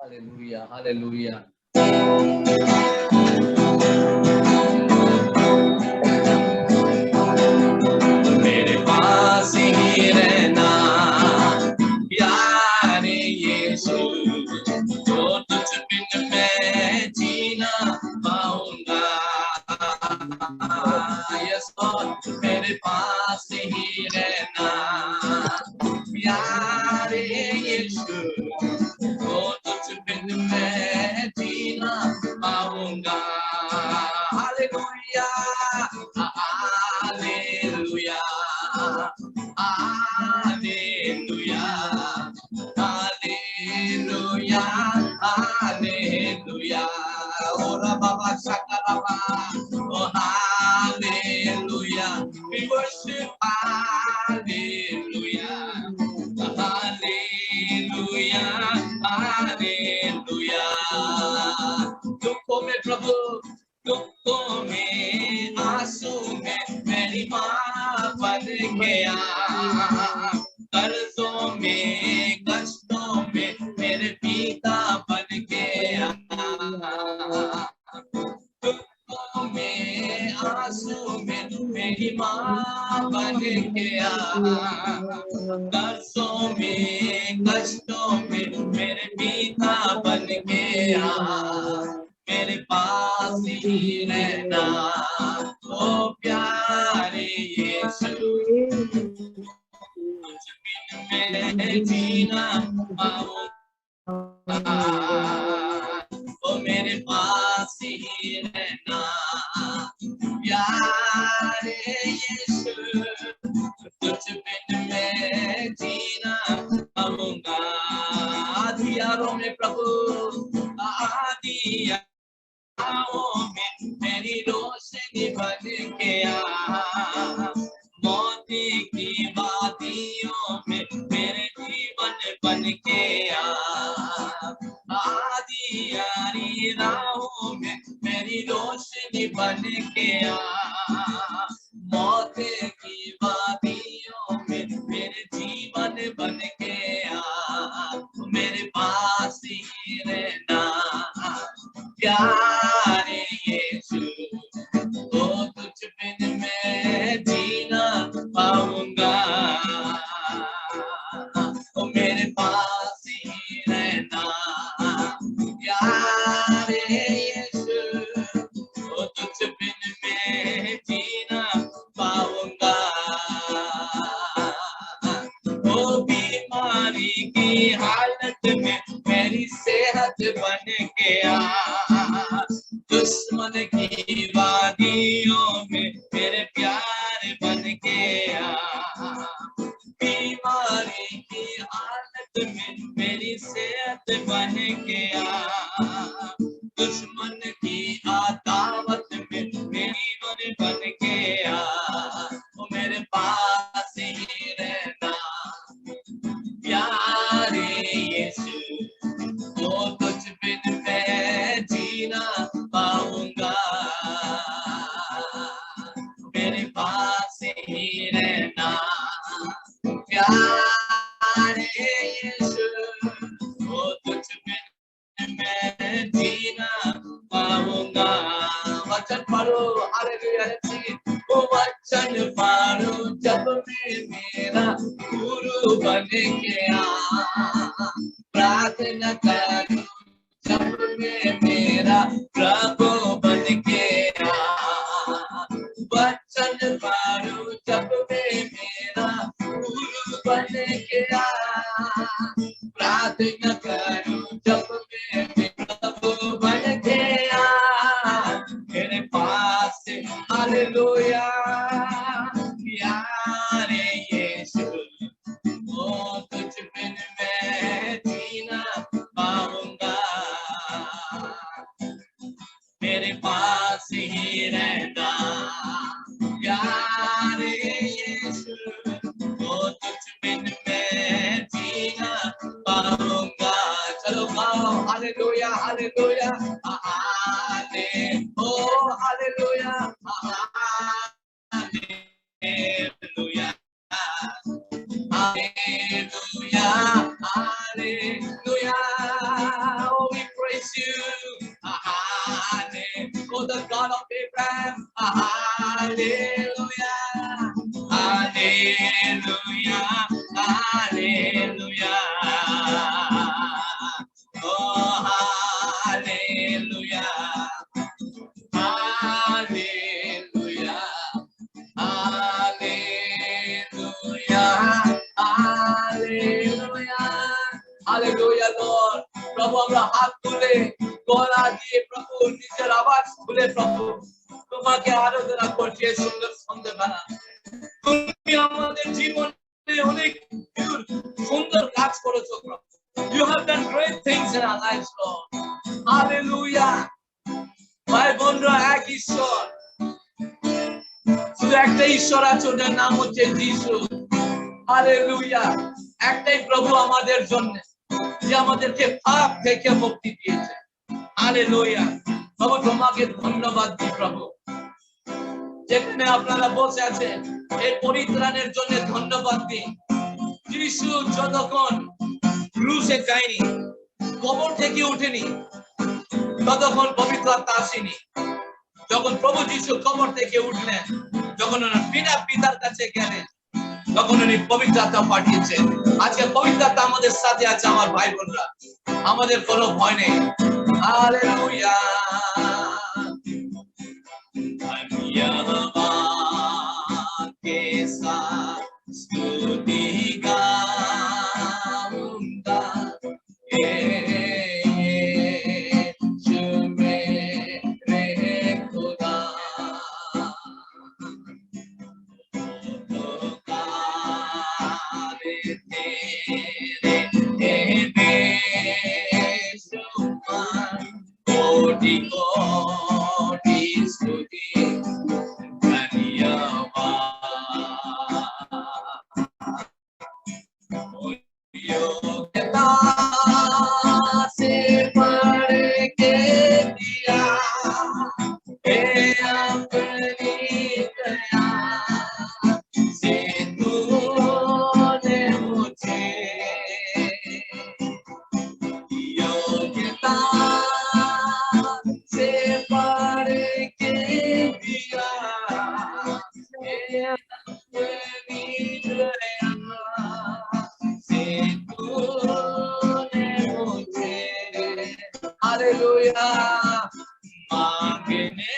Hallelujah, hallelujah. मेरे पास ही रहना प्यारे यीशु, जो तुझ बिन मैं जीना पाऊंगा। यस लॉर्ड, मेरे पास ही रहना प्यारे यीशु, जो तुझ बिन मैं जीना पाऊंगा। Hallelujah, hallelujah, hallelujah, hallelujah, hallelujah. Ora baba shakaraba, oh hallelujah, we worship hallelujah, hallelujah, hallelujah. दुखों में प्रभु, दुखों में आंसू में मेरी माँ बन गया, कर्जों में कष्टों में मेरे पिता बन गया, दुखों में आंसू में मेरी माँ बन गया, कर्जों में कष्टों में मेरे पिता बन गया। मेरे पास ही रहना ओ प्यारे यीशु, तुझ बिन मैं जीना पाऊंगा। ओ मेरे पास ही रहना प्यारे यीशु, तुझ बिन मैं जीना पाऊंगा। आधियारों में प्रभु, आधियारों में मेरी रोशनी बन गया, मौत की वादियों में मेरे जीवन बन गया, आधियारी राहों में मेरी रोशनी बन गया, मौत की वादियों में मेरे जीवन बन गया। मेरे पास ही रहना प्यारे यीशु, तो तुझ बिन मैं जीना पाऊंगा। ओ मेरे पास ही रहना प्यारे यीशु, तो तुझ बिन मैं जीना पाऊंगा। ओ बीमारी की हालत में मेरी सेहत बन गया, दुश्मन की वादियों में मेरे प्यार बन गया, बीमारी की हालत में मेरी सेहत बन गया, दुश्मन की अदावत में मेरी बन गया। वो मेरे पास ही रहना प्यारे यीशु, वो तुझ बिन मैं जीना पाऊंगा। मेरे पास ही रहना प्यारे यीशु, वो तुझ बिन मैं जीना पाऊंगा। वचन पढ़ो, हालेलुया जी, वो वचन पढ़ो जब मैं मेरा गुरु बन गया, प्रार्थना करूं जब मैं मेरा प्रभु बन गया, वचन पढ़ो जब मैं मेरा गुरु बन गया, प्रार्थना करूं जब मैं प्रभु बन गया। मेरे पास हालेलुया प्यारे यीशु, वो तुझ बिन मैं जीना पाऊंगा। मेरे पास ही रहना प्यारे यीशु, वो तुझ बिन मैं जीना पाऊंगा। चलो गाओ हालेलुया, हालेलुया, हाले ओ hallelujah, hallelujah, hallelujah, hallelujah, Hallelujah. Oh, hallelujah. Hallelujah. Hallelujah. Hallelujah. Hallelujah, Lord. प्रभु हमरा हाथ तुले गला দিয়ে প্রভু নিজের আওয়াজ তুলে প্রভু তোমাকে আরাধনা করছি এই সুন্দর সন্ধ্যাবেলা। তুমি আমাদের জীবনে অনেক সুন্দর কাজ করেছো প্রভু। You have done great things in our lives, Lord. Hallelujah. ভাই বোনরা, এক ঈশ্বর, শুধু একটাই ঈশ্বর আছে, ওটার নাম হচ্ছে যিশু। হালেলুয়া। একটাই প্রভু আমাদের জন্য, যে আমাদেরকে পাপ থেকে মুক্তি দিয়েছে। হালেলুয়া। প্রভু তোমাকে ধন্যবাদ দিই প্রভু। যেখানে আপনারা বসে আছেন এই পরিত্রাণের জন্য ধন্যবাদ দিই। যিশু যতক্ষণ ক্রুশে যায়নি, কবর থেকে উঠেনি, ততক্ষণ পবিত্র আত্মা আসেনি। যখন প্রভু যিশু কবর থেকে উঠলেন, যখন বিনা পিতার কাছে গেলেন, তখন উনি পবিত্র আত্মা পাঠিয়েছেন। আজকে পবিত্র আত্মা আমাদের সাথে আছে আমার ভাই বোনরা, আমাদের কোনো ভয় নেই। হালেলুয়া। धन्यवाद के साथ स्तुति गाऊंगा, यीशु मेरे खुदा। कोटि कोटि स्तुति योग्यता से पढ़ के दिया हे अपनी दया से तूने मुझे योग्यता से पढ़ के दिया हे अपनी दया से तूने मुझे हालेलुया मांगने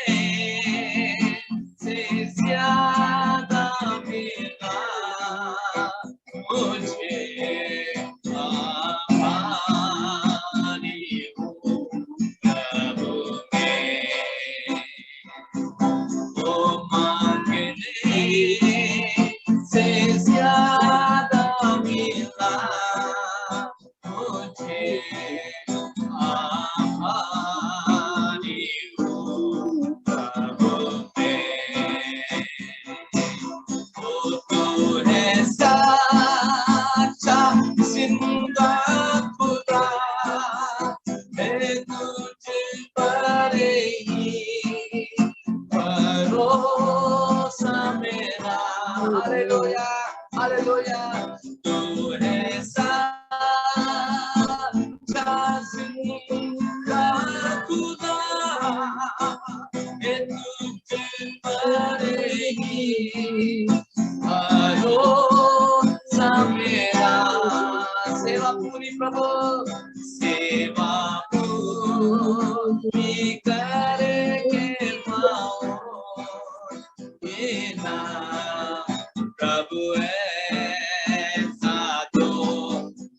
से ज्यादा मिला मुझे आभारी हूँ प्रभु में। वो मांगने से ज्यादा मिला मुझे आभारी हूँ प्रभु में। वो तू है सच्चा जिंदा खुदा, मैं तुझ पर ही भरोसा मेरा। Hallelujah hallelujah. तू है सच्चा जिंदा खुदा, मैं तुझ पर ही भरोसा मेरा। सेवा पूरी प्रभु, सेवा पूरी करके पाओ ये नाम प्रभु ऐसा तो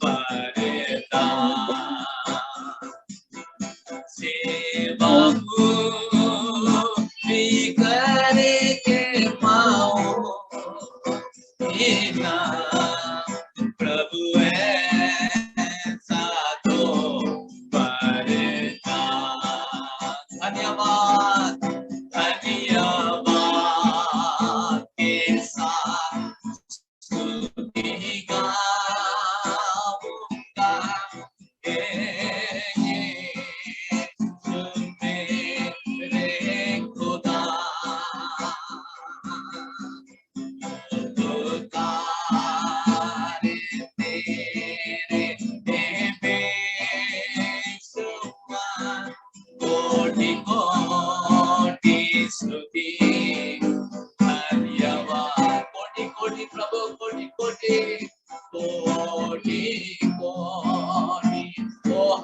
वरदान। सेवा पूरी करके पाओ ये नाम प्रभु ऐसा तो वरदान।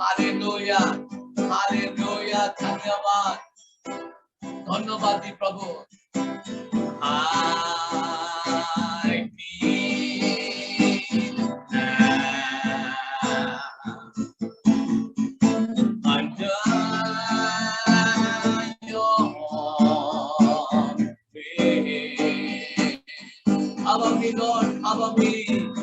हालेलुया हालेलुया धन्यवाद धन्यवाद दी प्रभु Cover me, Lord, cover me.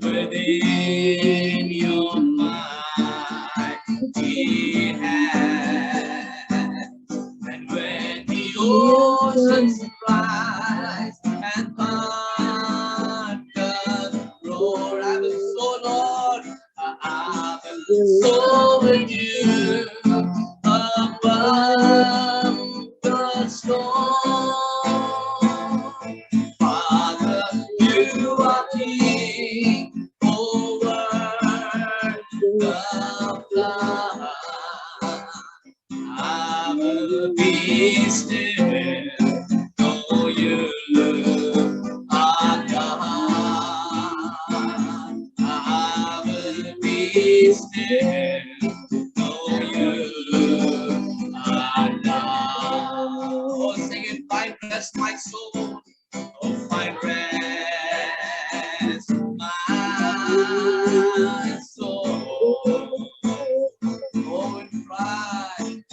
Within your mind, He has. And when the oceans rise and thunders roar, I will soar, Lord, I will soar with you above the storm. Father, you are King over the flood. I will be still, know you are God. I will be still, know you are God. Oh, sing it, find rest, my soul. Oh, find rest, my soul. Oh, in Christ,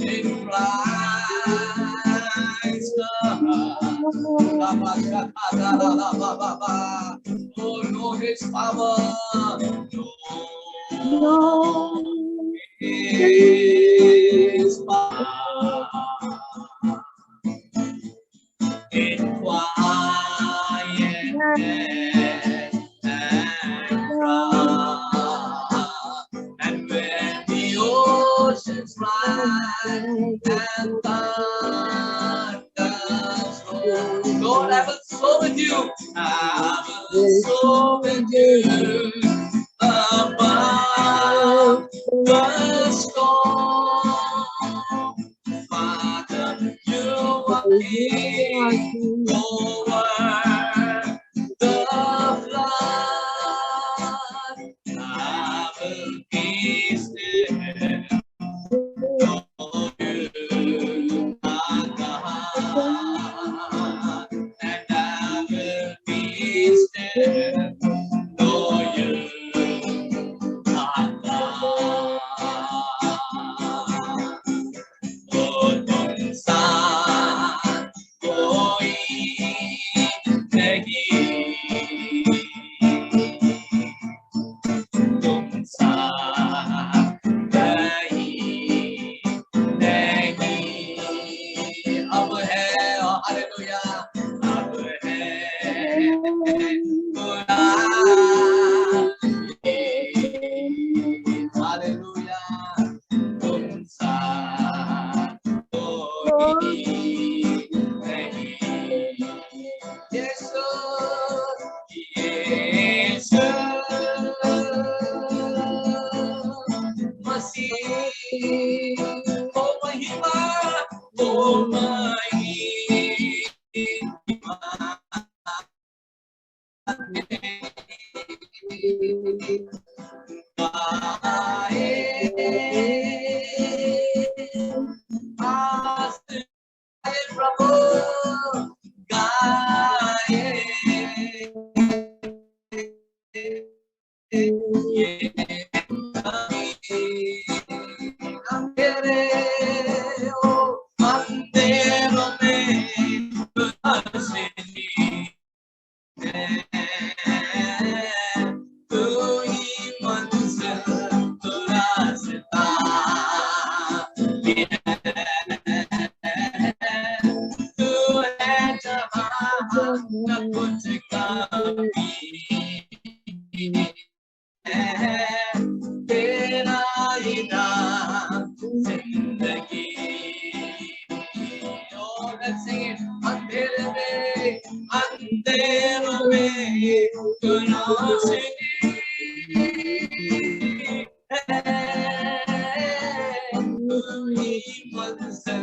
oh, know His power, know His power. In quietness and calm, and when the oceans rise and thunders roll, Lord, I will soar with you. I will soar with you above the storm. Father, you are King over the flood. I will be still, know you are God, and I will be still, know you are God. Oh, तुम सा कोई नहीं, तुम सा नहीं, अब है hallelujah, अब है खुदा, हालेलुया, तुम सा कोई नहीं। यीशु यीशु मसीह, ओ महिमा, ओ महिमा, प्रभु गाए अंधेरे ओ अंधेरों में रोशनी तू ही मंजिल, तू रास्ता, तू है जहाँ न कुछ कमी है, तेरा ही नाम जिंदगी। Oh, let's sing it. अंधेरों में तू रोशनी है, तू ही मंजिल,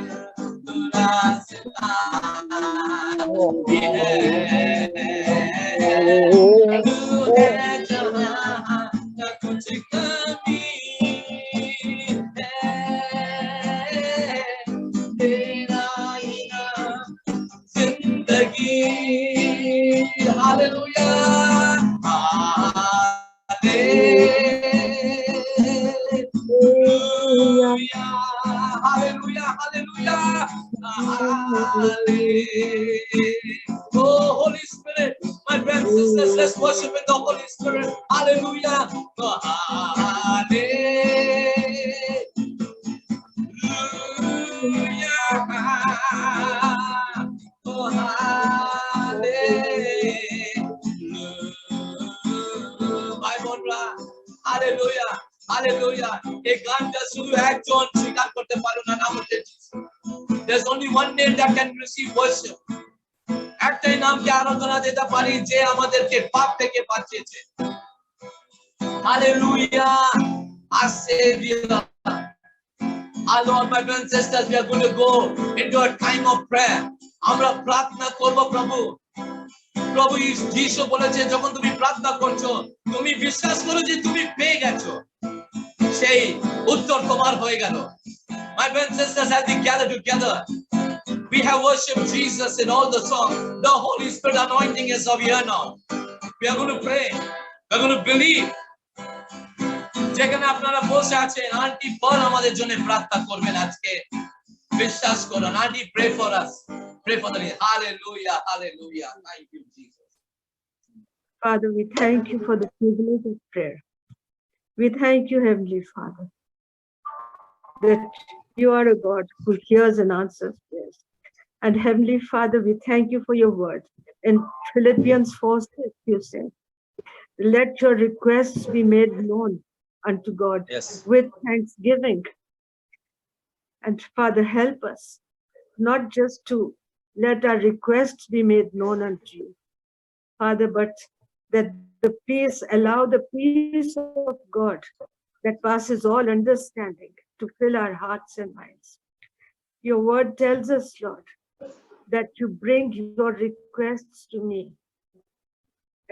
Oh, Holy Spirit, my brothers and sisters, let's worship in the Holy Spirit. Hallelujah. Oh, hallelujah. Hallelujah. There's only one name that can receive worship. একটাই নামকে আরাধনা দিতে পারি যে আমাদেরকে পাপ থেকে বাঁচিয়েছে। Hallelujah. Our Savior. Our Lord, my brothers and sisters, we are going to go into a time of prayer. আমরা প্রার্থনা করব প্রভু। প্রভু যিশু বলেছে যখন তুমি প্রার্থনা করছো তুমি বিশ্বাস করো যে তুমি পেয়ে গেছো সেই উত্তর তোমার হয়ে গেল। My brothers and sisters, as we gather together, we have worshipped Jesus in all the songs. The Holy Spirit anointing is over here now. We are going to pray. We are going to believe. যেখানে আপনারা বসে আছেন aunty পল আমাদের জন্য প্রার্থনা করবেন আজকে বিশ্বাস করুন aunty pray for us, pray for the hallelujah, hallelujah. Thank you Jesus. Father, we thank you for the privilege of prayer. We thank you, Heavenly Father, that you are a God who hears and answers prayers. And Heavenly Father, we thank you for your word. In Philippians 4:6, you said, let your requests be made known unto God with thanksgiving. And Father, help us not just to let our requests be made known unto you, Father, but that the peace, allow the peace of God that passes all understanding to fill our hearts and minds. Your word tells us, Lord, that you bring your requests to me,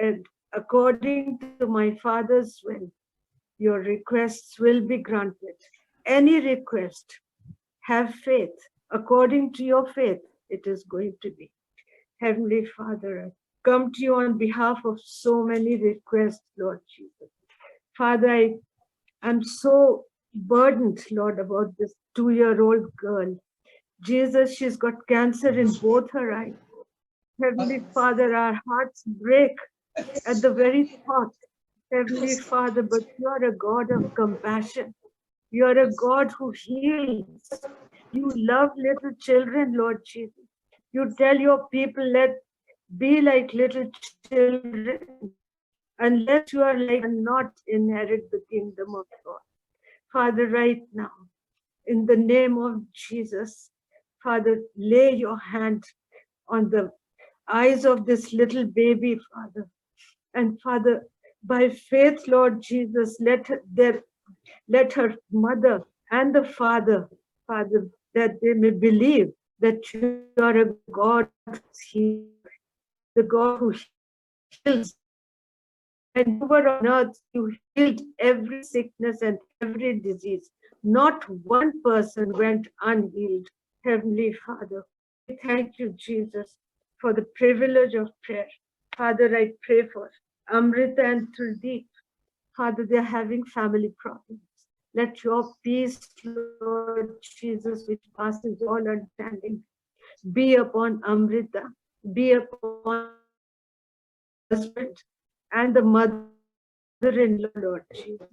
and according to my Father's will, your requests will be granted. Any request, have faith. According to your faith, it is going to be. Heavenly Father, I come to you on behalf of so many requests, Lord Jesus. Father, I am so burdened, Lord, about this 2-year-old girl. Jesus, she's got cancer in both her eyes. Heavenly Father, our hearts break at the very thought. Heavenly Father, but you are a God of compassion. You are a God who heals. You love little children, Lord Jesus. You tell your people, let be like little children. Unless you are like, and not inherit the kingdom of God. Father, right now, in the name of Jesus, Father, lay your hand on the eyes of this little baby, Father. And Father, by faith, Lord Jesus, let her mother and the father, Father, that they may believe that you are a God who heals, the God who heals. And you were on earth, you healed every sickness and every disease. Not one person went unhealed. Heavenly Father, we thank you, Jesus, for the privilege of prayer. Father, I pray for Amrita and Tuldeep. Father, they're having family problems. Let your peace, Lord Jesus, which passes all understanding, be upon Amrita, be upon husband and the mother-in-law, Lord Jesus,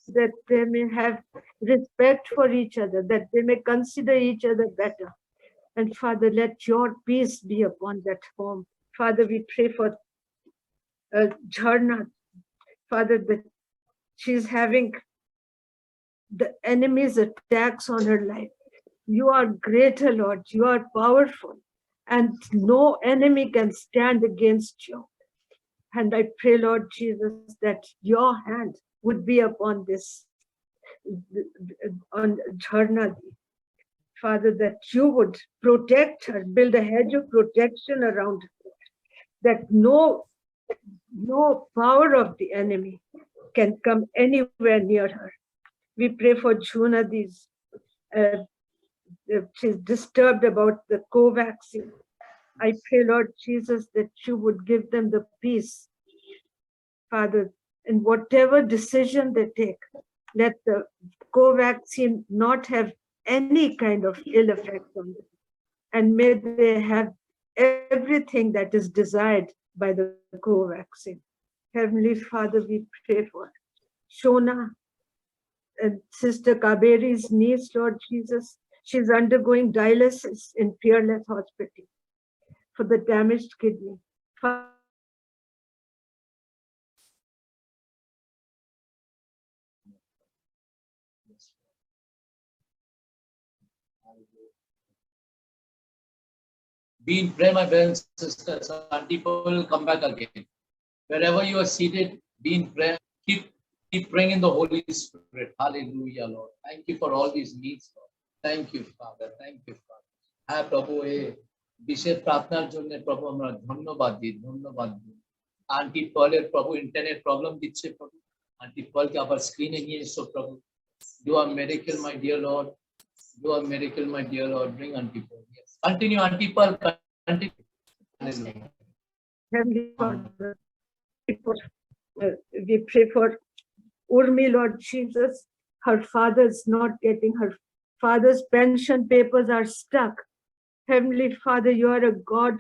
that they may have respect for each other, that they may consider each other better. And Father, let your peace be upon that home. Father, we pray for Jharna, Father, that she's having the enemy's attacks on her life. You are greater, Lord. You are powerful, and no enemy can stand against you. And I pray, Lord Jesus, that your hand would be upon this, on Jharna. Father, that you would protect her, build a hedge of protection around her, that no power of the enemy can come anywhere near her. We pray for Juna, she's disturbed about the Covaxin. I pray, Lord Jesus, that you would give them the peace, Father, in whatever decision they take, let the Covaxin not have any kind of ill effect on them. And may they have everything that is desired by the Covaxin. Heavenly Father, we pray for Shona and Sister Kaberi's niece, Lord Jesus. She's undergoing dialysis in Fearless Hospital for the damaged kidney. Be in prayer, my brothers and sisters. Auntie Pearl will come back again. Wherever you are seated, be in prayer. Keep praying in the Holy Spirit. Hallelujah, Lord. Thank you for all these needs, Lord. Thank you, Father. Thank you, Father. হ্যাঁ প্রভু এ বিশেষ প্রার্থনার জন্য প্রভু আমরা ধন্যবাদ দিই aunty পলের প্রভু ইন্টারনেট প্রবলেম দিচ্ছে প্রভু আন্টি পলকে আবার স্ক্রিনে নিয়ে এসো প্রভু do a miracle my dear Lord do a miracle my dear Lord bring aunty Paul continue aunty Paul continue Heavenly Father, we pray for Urmi, Lord Jesus. Her father's not getting, her father's pension papers are stuck. Heavenly Father, you are a God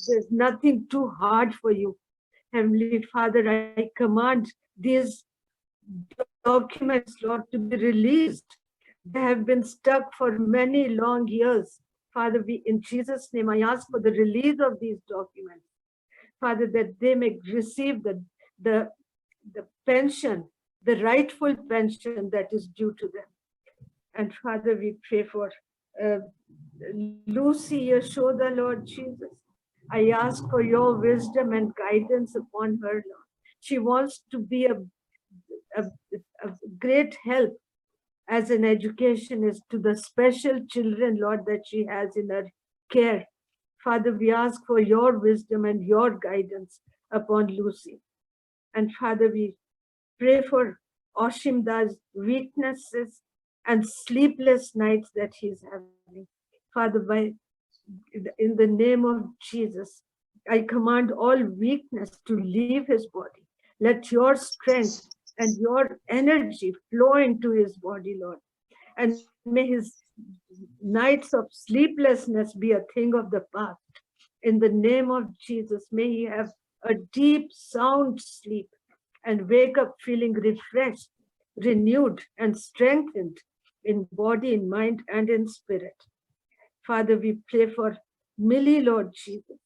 there's nothing too hard for you. Heavenly Father, I command these documents, Lord, to be released. They have been stuck for many long years. Father, in Jesus' name, I ask for the release of these documents. Father, that they may receive the pension, the rightful pension that is due to them. And Father, we pray for Lucy Yashoda, Lord Jesus. I ask for your wisdom and guidance upon her, Lord. She wants to be a great help as an educationist to the special children, Lord, that she has in her care. Father, we ask for your wisdom and your guidance upon Lucy. And Father, we pray for Oshimda's weaknesses and sleepless nights that he's having. Father, in the name of Jesus, I command all weakness to leave his body. Let your strength and your energy flow into his body, Lord. And may his nights of sleeplessness be a thing of the past. In the name of Jesus, may he have a deep, sound sleep and wake up feeling refreshed, renewed, and strengthened in body, in mind, and in spirit. Father, we pray for Millie, Lord Jesus.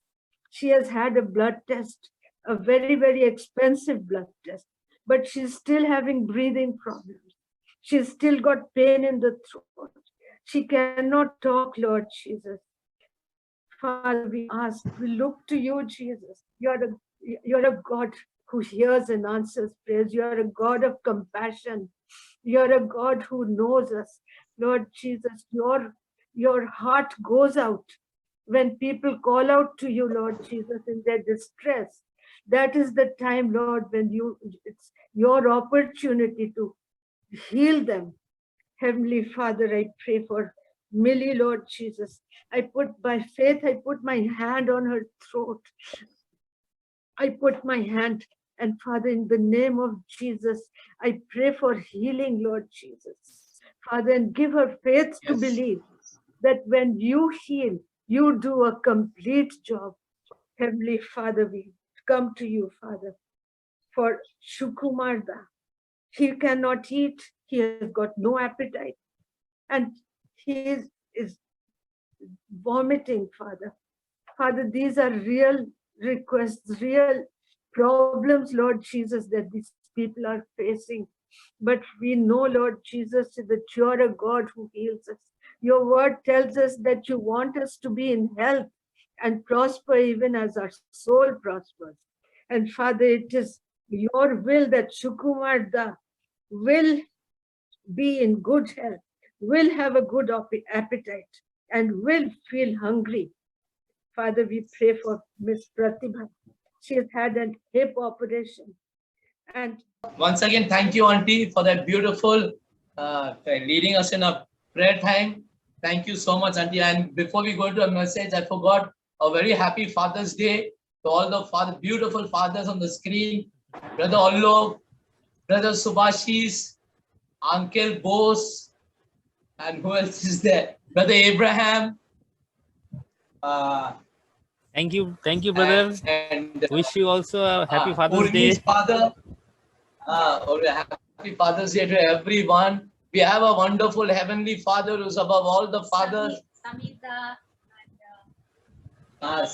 She has had a blood test, a very, very expensive blood test, but she's still having breathing problems. She's still got pain in the throat. She cannot talk, Lord Jesus. Father, we ask, we look to you, Jesus. You're a God who hears and answers prayers. You're a God of compassion. You're a God who knows us. Lord Jesus, your heart goes out when people call out to you, Lord Jesus, in their distress. That is the time, Lord, when it's your opportunity to heal them. Heavenly Father, I pray for Millie, Lord Jesus. By faith, I put my hand on her throat. I put my hand, and Father, in the name of Jesus, I pray for healing, Lord Jesus. Father, and give her faith to believe that when you heal, you do a complete job. Heavenly Father, we come to you, Father, for Shukumarda. He cannot eat. He has got no appetite. And he is vomiting, Father. Father, these are real requests, real problems, Lord Jesus, that these people are facing. But we know, Lord Jesus, that you are a God who heals us. Your word tells us that you want us to be in health and prosper even as our soul prospers. And Father, it is your will that Shukumarda will be in good health, will have a good appetite and will feel hungry. Father, we pray for Miss Pratibha. She has had a hip operation. And once again, thank you, Auntie, for that beautiful leading us in a prayer time. Thank you so much, Auntie. And before we go to a message, I forgot a very happy Father's Day to all the beautiful fathers on the screen. Brother Allok, Brother Subhashis, Uncle Bose, and who else is there? Brother Abraham. Thank you, brother. And Wish you also a happy Father's Day. Urmi's father. Happy Father's Day to everyone. We have a wonderful heavenly Father who's above all the fathers. Samita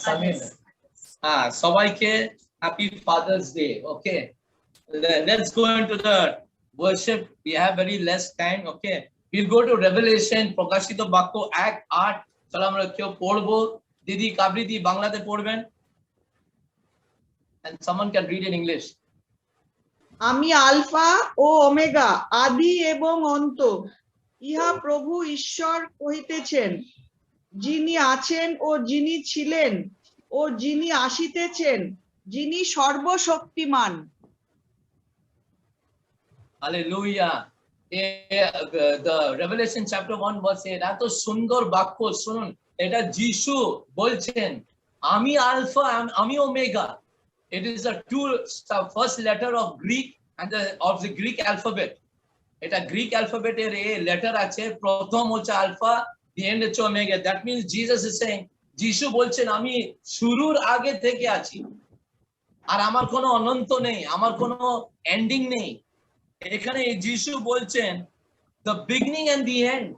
Samir. Sabaike, happy Father's Day. Okay. Let's go into the worship. We have very less time. Okay. We'll go to Revelation, Prokashito Bakko, Act 8. Salam Rakyo, Porbo. Didi Kabriti, Banglate Porben. And someone can read in English. আমি alpha ও omega, আদি এবং অন্ত, ইহা প্রভু ঈশ্বর কহিতেছেন, যিনি আছেন ও যিনি ছিলেন ও যিনি আসিতেছেন, যিনি সর্বশক্তিমান। Hallelujah. The Revelation chapter 1 verse 8, এত সুন্দর বাক্য শুনুন। এটা যিশু বলছেন, আমি আলফা, আমি omega. It is the first letter of Greek and of the Greek alphabet. এটা Greek alphabet এর letter আছে, প্রথম হচ্ছে আলফা, the end হচ্ছে omega. That means Jesus is saying, যিশু বলছেন আমি শুরুর আগে থেকে আছি, আর আমার কোনো অনন্ত নেই, আমার কোনো এন্ডিং নেই। এখানে যিশু বলছেন the beginning and the end।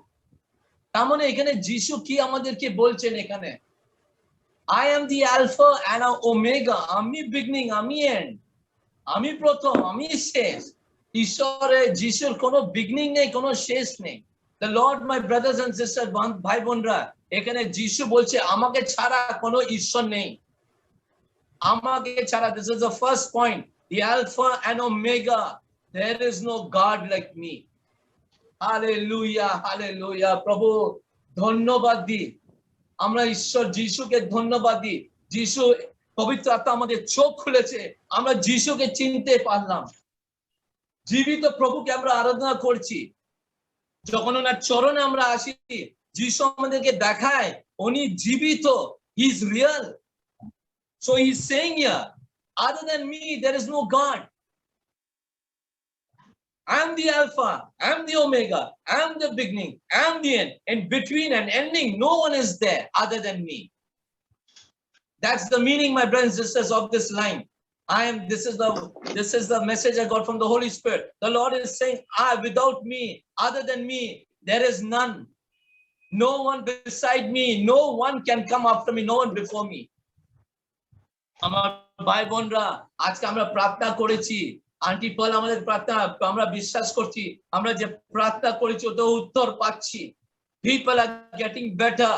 তার মানে এখানে যিশু কি আমাদেরকে বলছেন এখানে, I am the Alpha and Omega. আমি beginning, আমি end, আমি প্রথম, আমি শেষ। ঈশ্বরের যিশুর কোনো beginning নেই, কোনো শেষ নেই। The Lord, my brothers and sisters, ভাই বোনরা, এখানে যিশু বলছে আমাকে ছাড়া কোনো ঈশ্বর নেই, আমাকে ছাড়া। This is the first point, the Alpha and Omega. There is no God like me. Hallelujah, hallelujah. প্রভু ধন্যবাদ দিই, আমরা ঈশ্বর যিশুকে ধন্যবাদ দিই। যিশু পবিত্র আত্মা আমাদের চোখ খুলেছে, আমরা যিশুকে চিনতে পারলাম। জীবিত প্রভুকে আমরা আরাধনা করছি। যখন ওনার চরণে আমরা আসি, যিশু আমাদেরকে দেখায় উনি জীবিত, he is real. So he is saying here, other than me there is no God. I am the Alpha, I am the Omega, I am the beginning, I am the end. In between and ending, no one is there other than me. That's the meaning, my brothers and sisters, of this line. This is the message I got from the Holy Spirit. The Lord is saying, without me, other than me, there is none. No one beside me, no one can come after me, no one before me. আমার ভাই বোনরা, আজকে আমরা প্রার্থনা করেছি, aunty পল আমাদের প্রার্থনা, আমরা বিশ্বাস করছি আমরা যে প্রার্থনা করেছি ওটা উত্তর পাচ্ছি। People are getting better,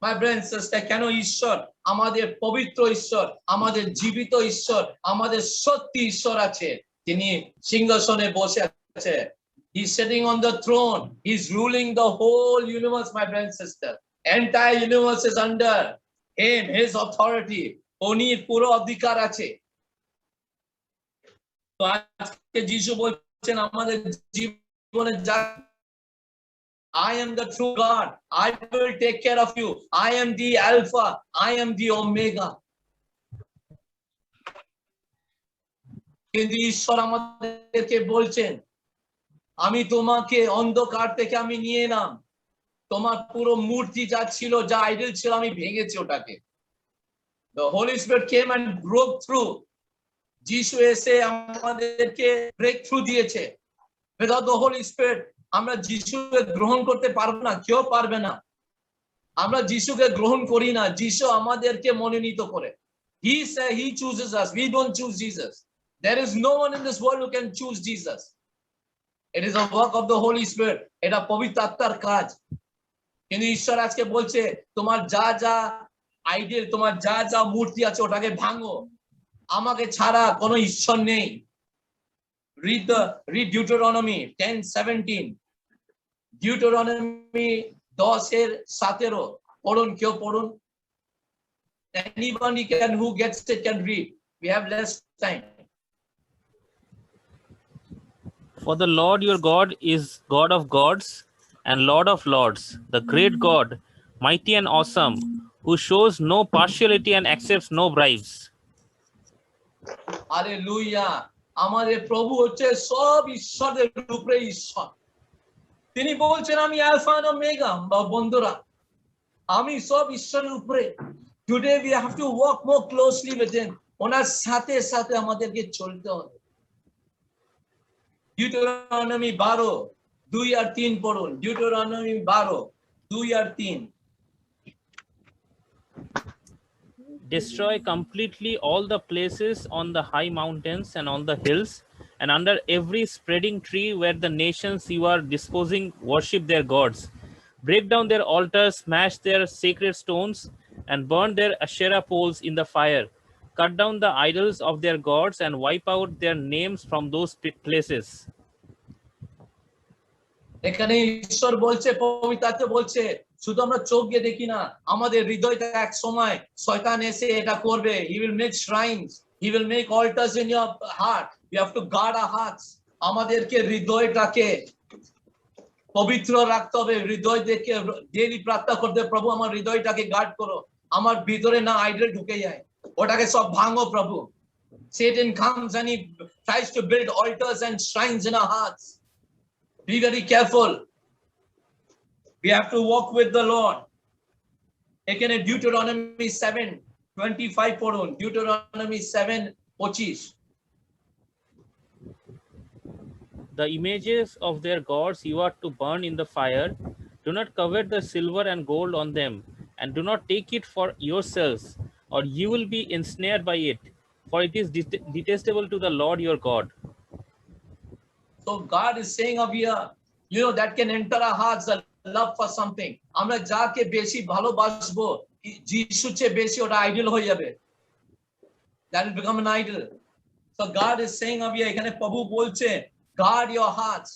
my brothers and sisters। কেন? ঈশ্বর আমাদের পবিত্র ঈশ্বর, আমাদের জীবিত ঈশ্বর, আমাদের সত্যি ঈশ্বর আছে, তিনি সিংহাসনে বসে আছে। He's sitting on the throne, he's ruling the whole universe, my brothers and sisters। Entire universe is under him, his authority। উনির পুরো অধিকার আছে। তো আজকে যিশু বলছেন আমাদের জীবনে যা, I am the true God, I will take care of you, I am the Alpha, I am the Omega। কিন্তু ঈশ্বর আমাদেরকে বলছেন, আমি তোমাকে অন্ধকার থেকে আমি নিয়ে এলাম, তোমার পুরো মূর্তি যা ছিল, যা আইডল ছিল, আমি ভেঙেছি ওটাকে। The Holy Spirit came and broke through। যিশু এসে আমাদেরকে ব্রেক থ্রু দিয়েছে। Without the Holy Spirit আমরা যিশুকে গ্রহণ করতে পারবো না, কেউ পারবে না। আমরা যিশুকে গ্রহণ করি না, যিশু আমাদেরকে মনোনীত করে। He chooses us, we don't choose Jesus। There is no one in this world who can choose Jesus। It is a work of the Holy Spirit, এটা পবিত্র আত্মার কাজ। কিন্তু ঈশ্বর আজকে বলছে তোমার যা যা আইডল, তোমার যা যা মূর্তি আছে ওটাকে ভাঙো, আমাকে ছাড়া কোনো ঈশ্বর নেই। Read Deuteronomy 10:17। ডিউটোরনমি 10:17 পড়ুন, কেউ পড়ুন। Anybody can who gets it can read. We have less time. For the Lord your God is God of gods and Lord of lords, the great God, mighty and awesome, who shows no partiality and accepts no bribes. Hallelujah. আমাদের প্রভু হচ্ছে সব ঈশ্বরের উপরে ঈশ্বর। তিনি বলছেন আমি আলফা এন্ড ওমেগা। বন্ধুরা, আমি সব ঈশ্বরের উপরে। Today we have to walk more closely with him. ওনার সাথে সাথে আমাদেরকে চলতে হবে। ডিউটোরনমি 12:2-3 পড়ুন। Deuteronomy 12:2-3। Destroy completely all the places on the high mountains and on the hills and under every spreading tree where the nations you are disposing worship their gods. Break down their altars, smash their sacred stones, and burn their Asherah poles in the fire. Cut down the idols of their gods and wipe out their names from those places. এখানে ঈশ্বর বলছে, পবিত্র বলছে, শুধু আমরা চোখ দিয়ে দেখি না, আমাদের হৃদয়টা এক সময় শয়তান এসে এটা করবে। He will make shrines, he will make altars in your heart. We have to guard our hearts. আমাদেরকে হৃদয়টাকে পবিত্র রাখতে হবে। হৃদয় দেখে ডেইলি প্রার্থনা করতে, প্রভু আমার হৃদয়টাকে গার্ড করো, আমার ভিতরে না আইডল ঢুকে যায়, ওটাকে সব ভাঙো প্রভু। Satan comes and he tries to build altars and shrines in our hearts. Be very careful. We have to walk with the Lord. এখানে Deuteronomy 7:25 পড়ুন। Deuteronomy 7:25। The images of their gods you are to burn in the fire. Do not covet the silver and gold on them, and do not take it for yourselves, or you will be ensnared by it, for it is detestable to the Lord your God. So God is saying over here, you know, that can enter our hearts, the love for something. আমরা যাকে বেশি ভালোবাসবো, যিশু চেয়ে বেশি ওটা idol হয়ে যাবে। That will become an idol. So God is saying over here, এখানে প্রভু বলছে, guard your hearts.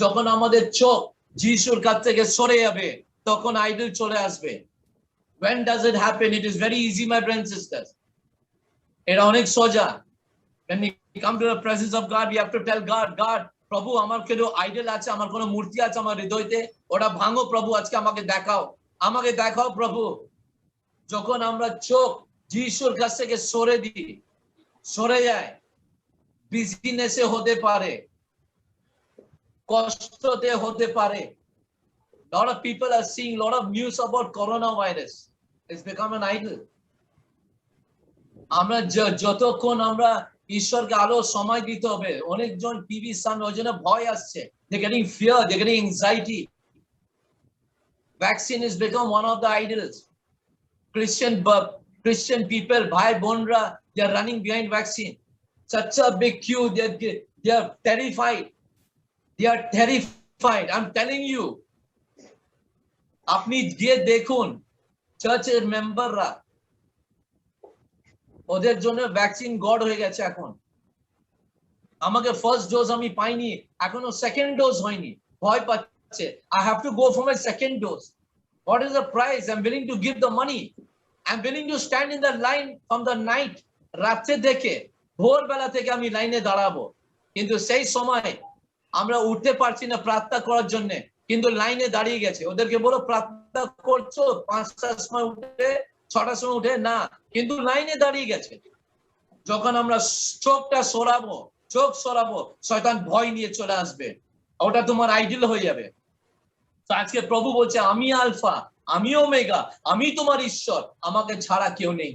যখন আমাদের চোখ যিশুর কাছ থেকে সরে যাবে, তখন আইডল চলে আসবে। When does it happen? It is very easy, my brothers and sisters. এটা অনেক সোজা। When we come to the presence of God, we have to tell God, God, প্রভু আমার কোনো আইডল আছে, আমার কোনো মূর্তি আছে আমার হৃদয়তে, ওটা ভাঙো প্রভু, আজকে আমাকে দেখাও, আমাকে দেখাও প্রভু। যখন আমরা চোখ যিশুর কাছ থেকে সরে দিই, সরে যায়, বিজনেসে হতে পারে, কষ্টতে হতে পারে। Lot of people are seeing lot of news about coronavirus. It's become an idol. আমরা যতক্ষণ আমরা ঈশ্বরকে আলো সময় দিতে হবে। অনেকজন টিভির সামনে, ওই জন্য ভয় আসছে। They're getting fear, they're getting anxiety. Vaccine has become one of the idols. Christian people, bhai bonra, they are running behind vaccine. Such a big queue, they are terrified. They are terrified. I'm telling you. আপনি গিয়ে দেখুন, চার্চের মেম্বাররা, ওদের জন্য vaccine god হয়ে গেছে এখন। আমাকে ফার্স্ট ডোজ আমি পাইনি, এখনো সেকেন্ড ডোজ হয়নি, ভয় পাচ্ছে। I have to go for my second dose. What is the price? I'm willing to give the money. I'm willing to stand in the line from the night, রাতে থেকে ভোরবেলা থেকে আমি লাইনে দাঁড়াবো। কিন্তু সেই সময় আমরা উঠতে পারছি না প্রার্থনা করার জন্য, কিন্তু লাইনে দাঁড়িয়ে গেছে। ওদেরকে বলো প্রার্থনা করছো, 5টার সময় উঠে, 6টার সময় উঠে না, কিন্তু লাইনে দাঁড়িয়ে গেছে। যখন আমরা চোখটা সরাবো, চোখ সরাবো, শয়তান ভয় নিয়ে চলে আসবে, ওটা তোমার আইডল হয়ে যাবে। তো আজকে প্রভু বলছে, আমি আলফা, আমি ওমেগা, আমি তোমার ঈশ্বর, আমাকে ছাড়া কেউ নেই।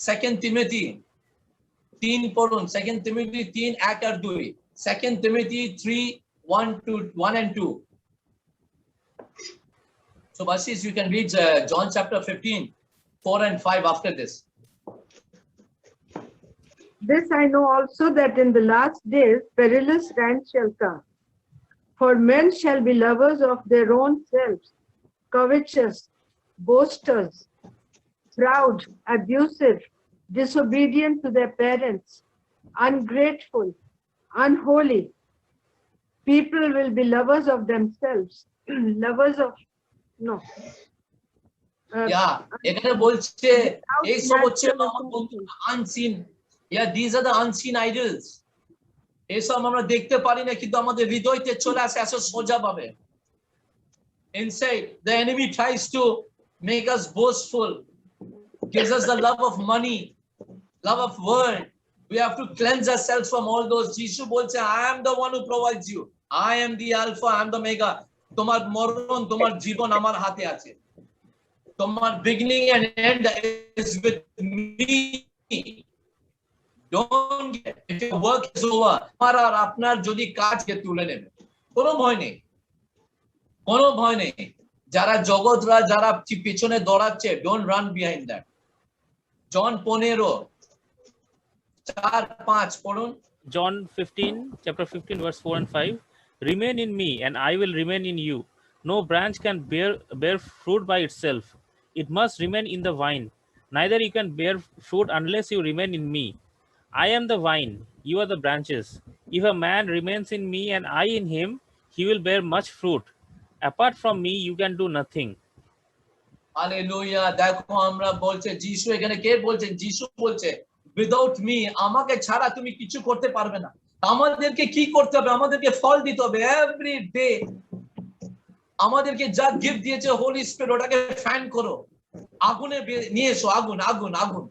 2 Timothy 3 পড়ুন। 2 Timothy 3:1-2। 2 Timothy 3:1 and 2। So Basis, you can read John chapter 15, 4 and 5 after this. This I know also, that in the last days perilous times shall come. For men shall be lovers of their own selves, covetous, boasters, proud, abusive, disobedient to their parents, ungrateful, unholy, people will be lovers of themselves, lovers of, no. ইয়া এখানে বলছে এই সব হচ্ছে Natural আমার বন্ধু essentials. Unseen, yeah this are the unseen idols. এসব আমরা দেখতে পারি না, কিন্তু আমাদের হৃদয়তে চলে আসে এসব সোজা ভাবে। Inside, the enemy tries to make us boastful, gives us the love of money, love of world. We have to cleanse ourselves from all those. Jesus bolche, I am the one who provides you. I am the Alpha, I am the Omega. Tomar moron, tomar jibon amar hate ache. Tomar beginning and end is with me. Don't get, if your work is over, amar ar apnar jodi kaj ke tule nebe, kono bhoy nei, কোনো ভয় নেই। যারা জগৎরা যারা পিছনে দৌড়াচ্ছে, don't run behind that. জন 15:4-5 পড়ুন। John 15, chapter 15, verse 4 and 5. Remain in me, and I will remain in you. No branch can bear fruit by itself. It must remain in the vine. Neither you can bear fruit unless you remain in me. I am the vine, you are the branches. If a man remains in me and I in him, he will bear much fruit. Apart from me, you can do nothing. Hallelujah. দেখো আমরা বলছে যিশু, এখানে কে বলছেন? যিশু বলছে without me, আমাকে ছাড়া তুমি কিছু করতে পারবে না। আমাদেরকে কি করতে হবে? আমাদেরকে ফল দিতে হবে এভরি ডে। আমাদেরকে যা গিফট দিয়েছে হোলি স্পিরিট, ওটাকে ফ্যান করো, আগুনে নিয়ে এসো, আগুন আগুন আগুন।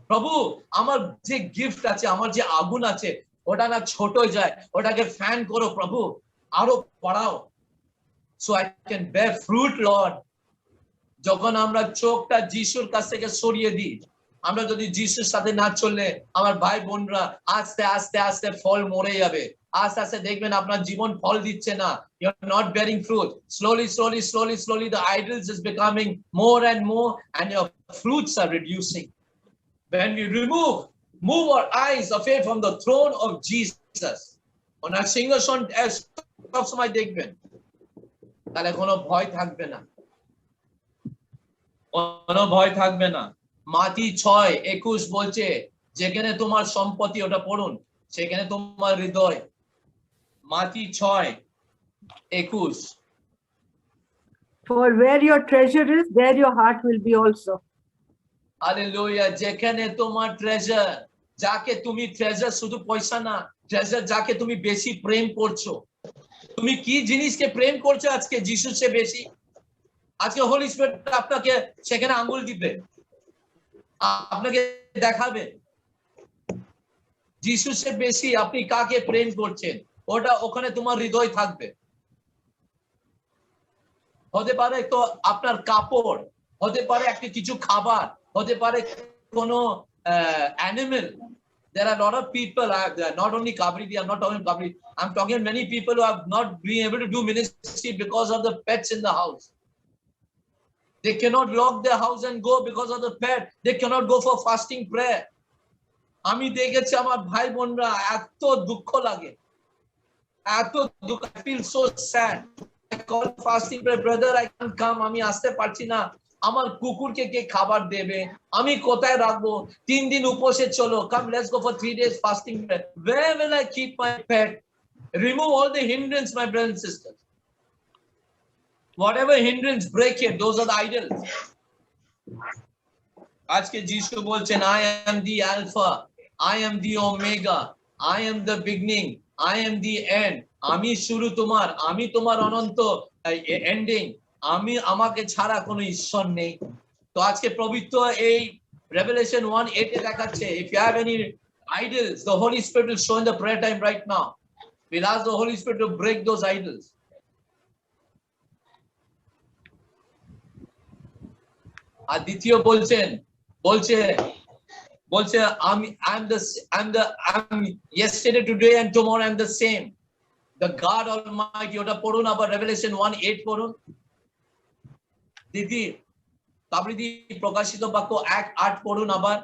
প্রভু আমার যে গিফট আছে, আমার যে আগুন আছে, ওটা না ছোট হয়ে যায়, ওটাকে ফ্যান করো প্রভু, আরো বাড়াও। So I can bear fruit, Lord. যখন আমরা চোখটা যিশুর কাছ থেকে সরিয়ে দিই, আমরা যদি যিশুর সাথে না চললে আমার ভাই বোনরা আস্তে আস্তে আস্তে ফল মরে যাবে। আস্তে আস্তে দেখবেন আপনার জীবন ফল দিচ্ছে না, you are not bearing fruit. Slowly the idols is becoming more and more, and your fruits are reducing. When we move our eyes away from the throne of Jesus, ওনার সিংহাসন সব সময় দেখবেন, তাহলে কোনো ভয় থাকবে না, কোনো ভয় থাকবে না। মাতি 6:21 বলছে যেখানে তোমার সম্পত্তি, ওটা পড়ুন, সেখানে তোমার হৃদয়। মাতি 6:21। For where your treasure is, there your heart will be also. Hallelujah. যেখানে তোমার ট্রেজার, যাকে তুমি ট্রেজার, শুধু পয়সা না, ট্রেজার যাকে তুমি বেশি প্রেম করছো। তুমি কি জিনিসকে প্রেম করছো আজকে যিশুর চেয়ে বেশি? আজকে হোলি স্পিরিট আপনাকে সেখানে আঙ্গুল দিবে, আপনাকে দেখাবে যিশুর চেয়ে বেশি আপনি কাকে প্রেম করছেন, ওটা ওখানে তোমার হৃদয় থাকবে। হতে পারে তো আপনার কাপড়, হতে পারে একটা কিছু খাবার, হতে পারে কোনো animal. There are a lot of people, not only Kabri, I'm not talking Kabri, I'm talking many people who have not been able to do ministry because of the pets in the house. They cannot lock their house and go because of the pet. They cannot go for fasting prayer. আমি দেখেছি আমার ভাই বোনরা এত দুঃখ লাগে, এত দুঃখ। I feel so sad. I call fasting prayer, brother I can't come, আমি আসতে পারছি না। আমার কুকুরকে কে খাবার দেবে, আমি কোথায় রাখবো? 3 দিন উপোসে চলো, come let's go for 3 days fasting prayer. Where will I keep my pet? Remove all the hindrance, my brothers and sisters. Whatever hindrance, break it. Those are the idols. আজকে যিশু বলছেন I am the Alpha, I am the Omega, I am the beginning, I am the end. আমি শুরু তোমার, আমি তোমার অনন্ত ending. আমি, আমাকে ছাড়া কোনো ঈশ্বর নেই। তো আজকে পবিত্র এই Revelation 1:8 এ দেখাচ্ছে, if you have any idols, the Holy Spirit will show in the prayer time right now. We'll ask the Holy Spirit to break those idols. আর দ্বিতীয় বলছে I'm yesterday, today and tomorrow I'm the same. The God Almighty, ওটা পড়ুন আবার Revelation 1:8 পড়ুন। দিদি কাবরিদি প্রকাশিত বাক্য 1:8 পড়ুন আবার।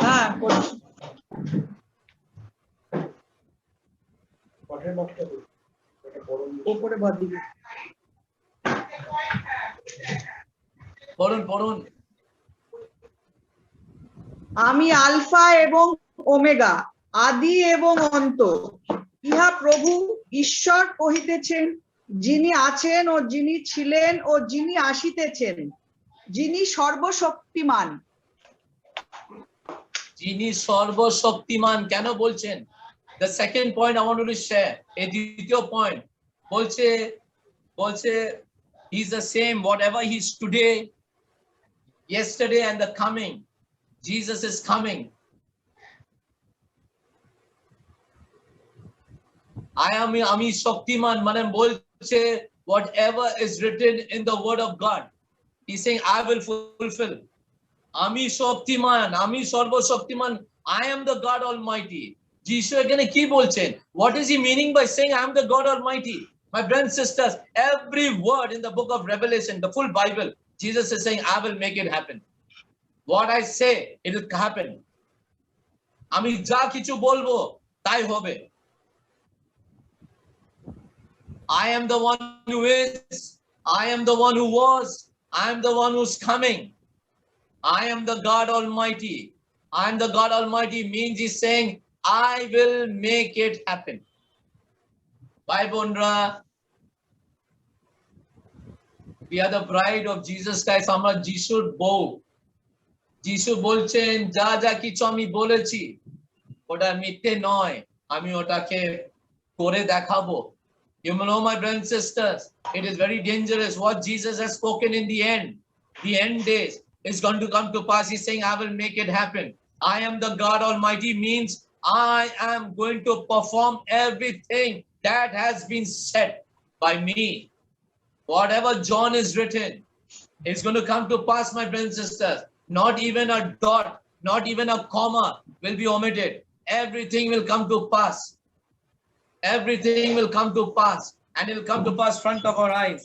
হ্যাঁ, পড়ছি। উপরে বাদ দিবি। পড়ুন। আমি আলফা এবং ওমেগা, আদি এবং অন্ত, ইহা প্রভু ঈশ্বর কহিতেছেন, যিনি আছেন ও যিনি ছিলেন ও যিনি আসিতেছেন, যিনি সর্বশক্তিমান। যিনি সর্বশক্তিমান কেন বলছেন? The second point I want to share, এই দ্বিতীয় point বলছে he's the same, whatever he's today, yesterday and the coming. Jesus is coming. আমি শক্তিমান মানে বলছে whatever is written in the word of God, he's saying I will fulfill. আমি শক্তিমান, আমি সর্বশক্তিমান, I am the God Almighty. যিশু এখানে কি বলছেন? What is he meaning by saying I am the God Almighty? My brothers and sisters, every word in the book of Revelation, the full Bible, Jesus is saying I will make it happen. What I say, it will happen. আমি যা কিছু বলবো তাই হবে। I am the one who is, I am the one who was, I am the one who's coming. I am the God Almighty. I am the God Almighty means he's saying, I will make it happen. Bye, Bondra. We are the bride of Jesus Christ. আমরা যিশুর বউ। যিশু বলছেন যা যা কিছু আমি বলেছি ওটা মিথ্যে নয়, আমি ওটাকে করে দেখাবো। You know, my brothers and sisters, it is very dangerous what Jesus has spoken in the end days is going to come to pass. He's saying, I will make it happen. I am the God Almighty means I am going to perform everything that has been said by me. Whatever John is written, it's going to come to pass, my brothers and sisters. Not even a dot, not even a comma will be omitted. Everything will come to pass. Everything will come to pass, and it will come to pass front of our eyes.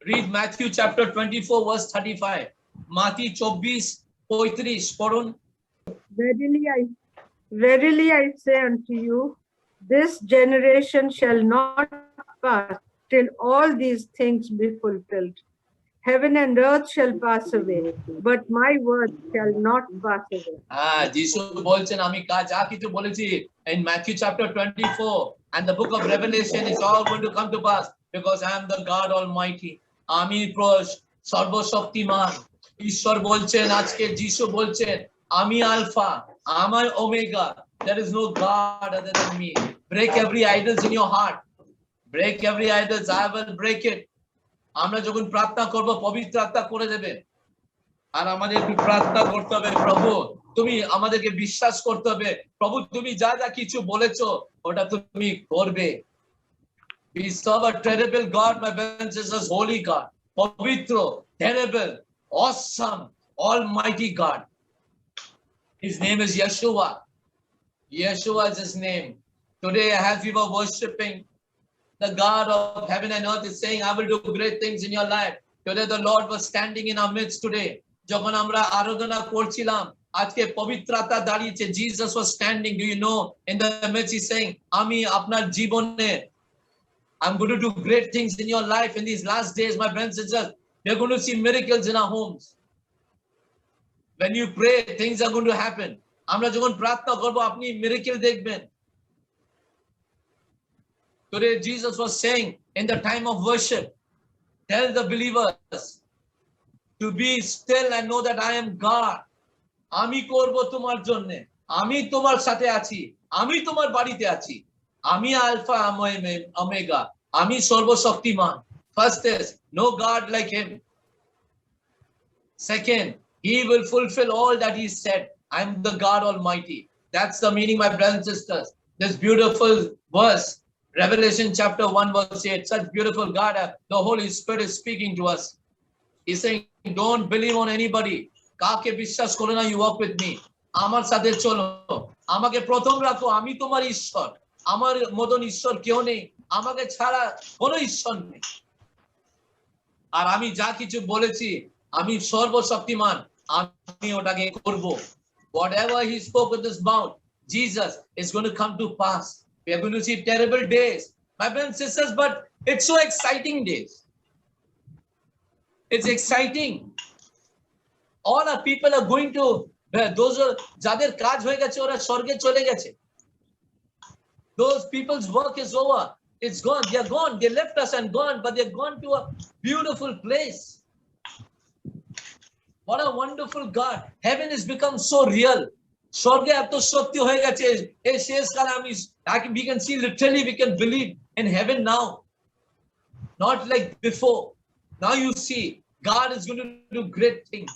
Read Matthew chapter 24 verse 35. Matthew 24:35 পড়ুন। Verily I say unto you, this generation shall not pass till all these things be fulfilled. Heaven and earth shall pass away, but my word shall not pass away. যিশু বলছেন আমি যা কিছু বলেছি in Matthew chapter 24 and the book of Revelation is all going to come to pass because I am the God Almighty. আমি সর্বশক্তিমান। ঈশ্বর বলছেন, আজকে যিশু বলছেন আমি আলফা, আমার omega, there is no God other than me. Break every idols in your heart. Break every idols, I will break it. আমরা যখন প্রার্থনা করব পবিত্র আত্মা করে দেবে। আর আমাদের প্রার্থনা করতে হবে, প্রভু তুমি আমাদেরকে বিশ্বাস করতে হবে, প্রভু তুমি যা যা কিছু বলেছো ওটা তুমি করবে। We serve a terrible God, my brothers and sisters, holy God, পবিত্র, terrible, awesome, almighty God. His name is Yeshua. Yeshua is his name. Today as we were worshiping, the God of heaven and earth is saying, I will do great things in your life. Today the Lord was standing in our midst today. যখন আমরা আরাধনা করছিলাম, আজকে পবিত্র আত্মা দাঁড়িয়েছে। Jesus was standing, do you know, in the midst he's saying, আমি আপনার জীবনে I'm going to do great things in your life in these last days, my brothers and sisters. We're going to see miracles in our homes. When you pray, things are going to happen. আমরা যখন প্রার্থনা করব আপনি miracle দেখবেন। Today Jesus was saying in the time of worship, tell the believers to be still and know that I am God. আমি করব তোমার জন্য, আমি তোমার সাথে আছি, আমি তোমার বাড়িতে আছি, আমি আলফা ওমেগা, আমি সর্বশক্তিমান। First is no God like him. Second, he will fulfill all that he said. I am the God Almighty. That's the meaning, my brothers and sisters. This beautiful verse, Revelation chapter 1 verse 8, such beautiful God, the Holy Spirit is speaking to us. He's saying, don't believe on anybody. কাকে বিশ্বাস করো না, you walk with me. আমার সাথে চলো, আমাকে প্রথম রাখো, আমি তোমার ঈশ্বর, আমার মতন ঈশ্বর কেউ নেই, আমাকে ছাড়া কোনো ঈশ্বর নেই। আর আমি যা কিছু বলেছি আমি সর্বশক্তিমান, আমি ওটাকে করব। Whatever he spoke with his mouth, Jesus is going to come to pass. We are going to see terrible days, my brothers and sisters, but it's so exciting days. It's exciting. All our people are going to, those যাদের কাজ হয়ে গেছে ওরা স্বর্গে চলে গেছে। Those people's work is over. It's gone. They're gone. They left us and gone, but they've gone to a beautiful place. What a wonderful God. Heaven has become so real. We can see literally, we can believe in heaven now. Not like before. Now you see, God is going to do great things.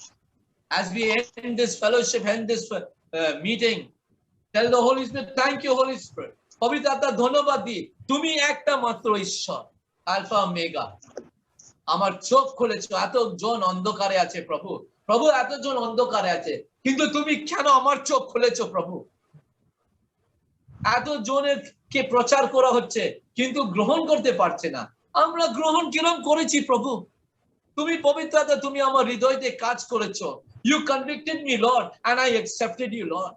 As we end this fellowship, end this meeting, tell the Holy Spirit, thank you, Holy Spirit. পবিত্র আত্মা ধন্যবাদ দি, তুমি একটা মাত্র ঈশ্বর, alpha omega. আমার চোখ খুলেছো, এতজন অন্ধকারে আছে প্রভু। প্রভু এতজন অন্ধকারে আছে, কিন্তু তুমি কেন আমার চোখ খুলেছো প্রভু? এতজনের কে প্রচার করা হচ্ছে, কিন্তু গ্রহণ করতে পারছে না। আমরা গ্রহণ কিরকম করেছি প্রভু? তুমি পবিত্র আত্মা, তুমি আমার হৃদয়তে কাজ করেছো। You convicted me, Lord, and I accepted you, Lord.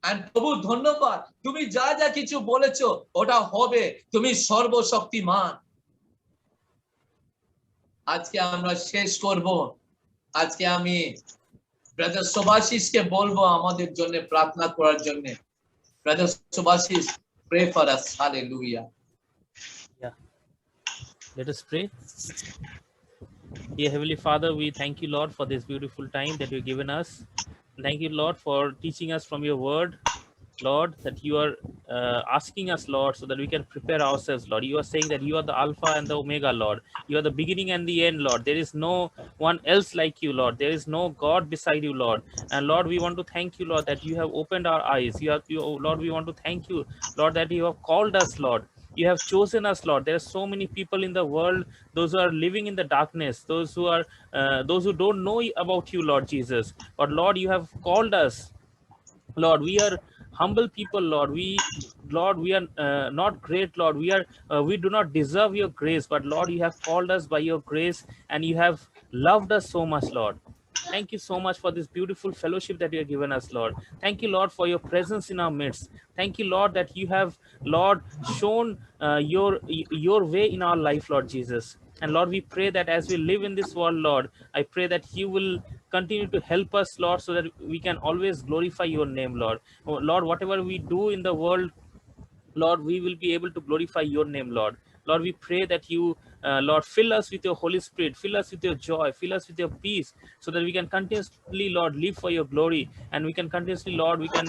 And প্রভু ধন্যবাদ, তুমি যা যা কিছু বলেছো ওটা হবে। তুমি সর্বশক্তিমান। আজকে আমরা শেষ করব। আজকে আমি ব্রাদার সুভাশিসকে বলবো আমাদের জন্য প্রার্থনা করার জন্য। Brother Subhashis, pray for us. Hallelujah. Yeah. Let us pray. Dear Heavenly Father, we thank you, Lord, for this beautiful time that you've given us. Thank you, Lord, for teaching us from your word, Lord, that you are asking us, Lord, so that we can prepare ourselves, Lord. You are saying that you are the Alpha and the Omega, Lord. You are the beginning and the end, Lord. There is no one else like you, Lord. There is no God beside you, Lord. And Lord, we want to thank you, Lord, that you have opened our eyes. Lord, we want to thank you, Lord, that you have called us, Lord. You have chosen us, Lord. There are so many people in the world, those who are living in the darkness, those who don't know about you, Lord Jesus. But Lord, you have called us. Lord, we are humble people, Lord. We are not great, Lord. We do not deserve your grace, but Lord, you have called us by your grace, and you have loved us so much, Lord. Thank you so much for this beautiful fellowship that you have given us, Lord. Thank you, Lord, for your presence in our midst. Thank you, Lord, that you have, Lord, shown your way in our life, Lord Jesus. And Lord, we pray that as we live in this world, Lord, I pray that you will continue to help us, Lord, so that we can always glorify your name, Lord. Oh, Lord, whatever we do in the world, Lord, we will be able to glorify your name, Lord. Lord, we pray that you, Lord, fill us with your Holy Spirit, fill us with your joy, fill us with your peace, so that we can continuously, Lord, live for your glory. And we can continuously, Lord, we can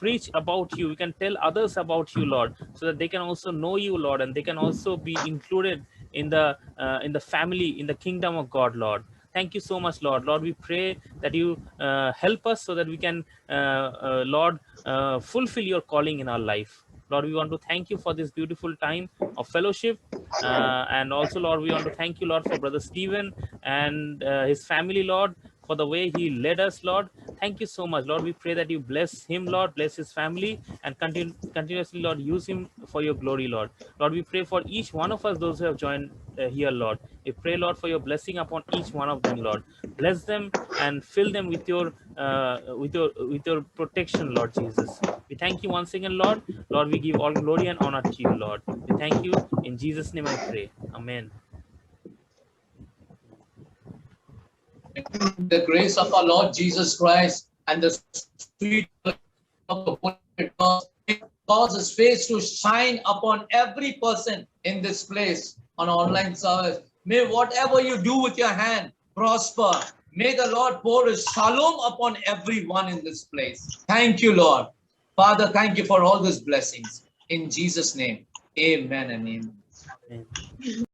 preach about you, we can tell others about you, Lord, so that they can also know you, Lord, and they can also be included in the family, in the kingdom of God, Lord. Thank you so much, Lord. Lord, we pray that you help us so that we can, Lord, fulfill your calling in our life. Lord, we want to thank you for this beautiful time of fellowship. And also, Lord, we want to thank you, Lord, for Brother Stephen and his family, Lord, for the way he led us, Lord. Thank you so much, Lord. We pray that you bless him, Lord, bless his family, and continuously, Lord, use him for your glory, Lord. Lord, we pray for each one of us, those who have joined here, Lord. We pray, Lord, for your blessing upon each one of them, Lord. Bless them and fill them with your protection, Lord Jesus. We thank you once again, Lord. Lord, we give all glory and honor to you, Lord. We thank you. In Jesus' name I pray. Amen. The grace of our Lord Jesus Christ and the sweet of the Holy Ghost cause His face to shine upon every person in this place on online service. May whatever you do with your hand prosper. May the Lord pour His shalom upon everyone in this place. Thank you, Lord. Father, thank you for all these blessings. In Jesus' name, amen and amen. Amen.